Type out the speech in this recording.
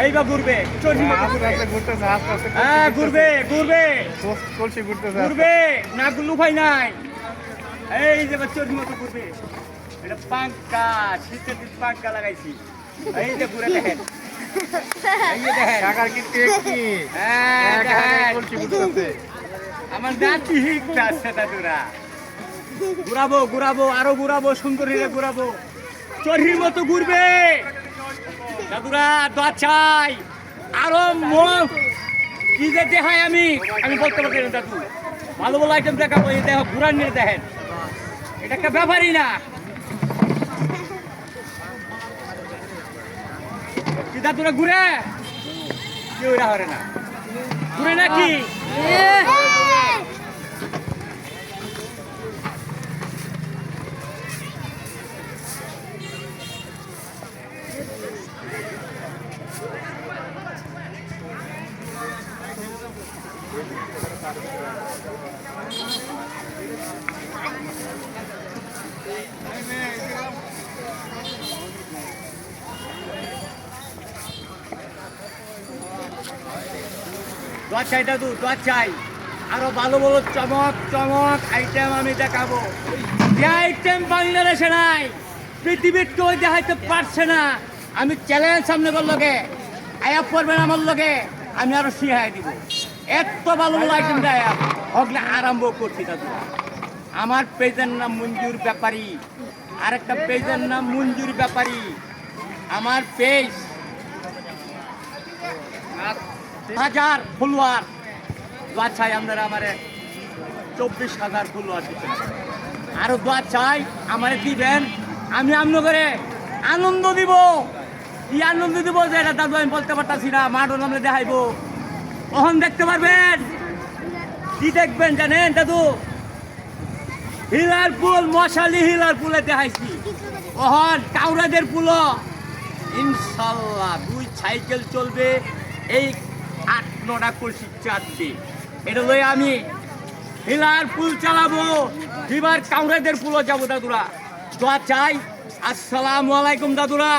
এইবার ঘুরবে চর্বি মতো আস্তে ঘুরবে। আস্তে ঘুরতেছে, আস্তে আস্তে হ্যাঁ ঘুরবে ঘুরবে কলসি ঘুরতেছে। ঘুরবে না লুফাই নাই। এই যে চর্বি মতো ঘুরবে। এটা পাঙ্কা শীতের দিন পাঙ্কা লাগাইছি। এই যে ঘুরে দেখেন, এই যে দেখেন। কাকার কি টেকনি, হ্যাঁ দেখেন। কলসি ঘুরতেছে। আমার নাতি হিকটা আছে দাদুরা। ঘুরাবো ঘুরাবো আরো ঘুরাবো, সুন্দর হিরে ঘুরাবো, চরহির মতো ঘুরবে দাদুরা। দোয়া চাই আরো মন কি যে দেখায় আমি বলতে পারছি না দাদু। ভালো ভালো আইটেম দেখাবো। এই দেখো ঘুরান নিয়ে দেখেন, এটা একটা ব্যাপারই না কি দাদুরা। ঘুরে কেউ এটা হরে না, ঘুরে নাকি? দোয়া চাই দাদু, দোয়া চাই আরো ভালো ভালো চমক চমক আইটেম আমি দেখাবো। যে আইটেম বাংলাদেশে নাই, পৃথিবীর কেউ দেখাইতে পারছে না। আমি চ্যালেঞ্জ সামনে করলোকে আয়া পড়বেন আমার লগে, আমি আরো শিখাই দিব। এত ভালো ভালো আইটেম দেয় হগলে আরম্ভ করছি দাদু। আমার পেজের নাম মঞ্জুর ব্যাপারী, আরেকটা পেজের নাম মঞ্জুর ব্যাপারী। আমার পেজ 1000 ফলোয়ার। দোয়া চাই আপনারা আমার 24,000 ফলোয়ার দিতে, আরো দোয়া চাই আমারে দিবেন। আমি আপনাদের আনন্দ দিব। কি আনন্দ দিব যে এটা দাদু আমি বলতে পারতাছি না। মাঠও নামলে দেখাইবো, কখন দেখতে পারবেন। কি দেখবেন জানেন দাদু? হিলার পুল, মশালি হিলার পুলে দেখাইছি। কখন কাউরাদের পুলও ইনশাল্লাহ 2 সাইকেল চলবে। এই 8-9টা কলসি চাটবে। এটা লই আমি হিলার পুল চালাবো, এবার কাউরাদের পুলও যাবো দাদুরা। দোয়া চাই। আসসালামু আলাইকুম দাদুরা।